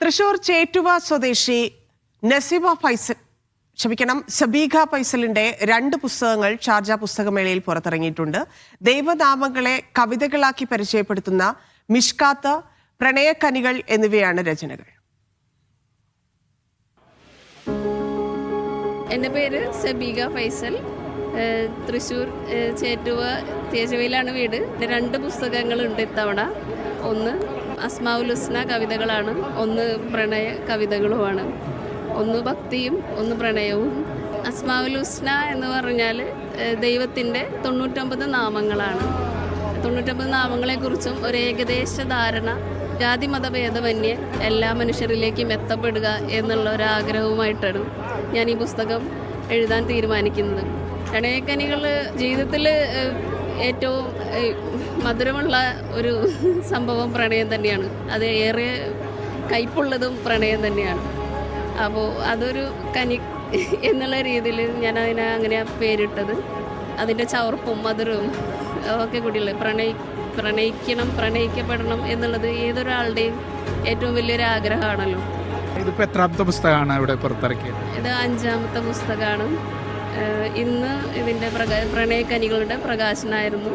തൃശൂർ ചേറ്റുവ സ്വദേശി സബീഖ ഫൈസലിന്റെ 2 പുസ്തകങ്ങൾ ഷാർജ പുസ്തകമേളയിൽ പുറത്തിറങ്ങിയിട്ടുണ്ട്. ദൈവനാമങ്ങളെ കവിതകളാക്കി പരിചയപ്പെടുത്തുന്ന മിഷ്കാത്ത്, പ്രണയക്കനികൾ എന്നിവയാണ് രചനകൾ. എൻ്റെ പേര് സബീഖ ഫൈസൽ. തൃശ്ശൂർ ചേറ്റുവയിലാണ് വീട്. 2 പുസ്തകങ്ങളുണ്ട് ഇത്തവണ. ഒന്ന് അസ്മാഉൽ ഹുസ്ന കവിതകളാണ്, ഒന്ന് പ്രണയ കവിതകളുമാണ്. ഒന്ന് ഭക്തിയും ഒന്ന് പ്രണയവും. അസ്മാഉൽ ഹുസ്ന എന്ന് പറഞ്ഞാൽ ദൈവത്തിൻ്റെ 99 നാമങ്ങളാണ്. 99 നാമങ്ങളെക്കുറിച്ചും ഒരു ഏകദേശ ധാരണ, ജാതി മതഭേദമന്യേ എല്ലാ മനുഷ്യരിലേക്കും എത്തപ്പെടുക എന്നുള്ള ഒരു ആഗ്രഹവുമായിട്ടാണ് ഞാൻ ഈ പുസ്തകം എഴുതാൻ തീരുമാനിക്കുന്നത്. പ്രണയക്കനികൾ ജീവിതത്തിൽ ഏറ്റവും മധുരമുള്ള ഒരു സംഭവം പ്രണയം തന്നെയാണ്. അത് ഏറെ കയ്പുള്ളതും പ്രണയം തന്നെയാണ്. അപ്പോൾ അതൊരു കനി എന്നുള്ള രീതിയിൽ ഞാൻ അതിനെ അങ്ങനെ പേരിട്ടത്. അതിൻ്റെ ചവർപ്പും മധുരവും ഒക്കെ കൂടിയുള്ളത്. പ്രണയിക്കണം, പ്രണയിക്കപ്പെടണം എന്നുള്ളത് ഏതൊരാളുടെയും ഏറ്റവും വലിയൊരു ആഗ്രഹമാണല്ലോ. ഇതിപ്പോൾ എത്രാമത്തെ പുസ്തകമാണ് ഇവിടെ പുറത്തിറക്കിയത്? ഇത് 5ാമത്തെ പുസ്തകമാണ്. ഇന്ന് ഇതിൻ്റെ പ്രണയക്കനികളുടെ പ്രകാശനമായിരുന്നു.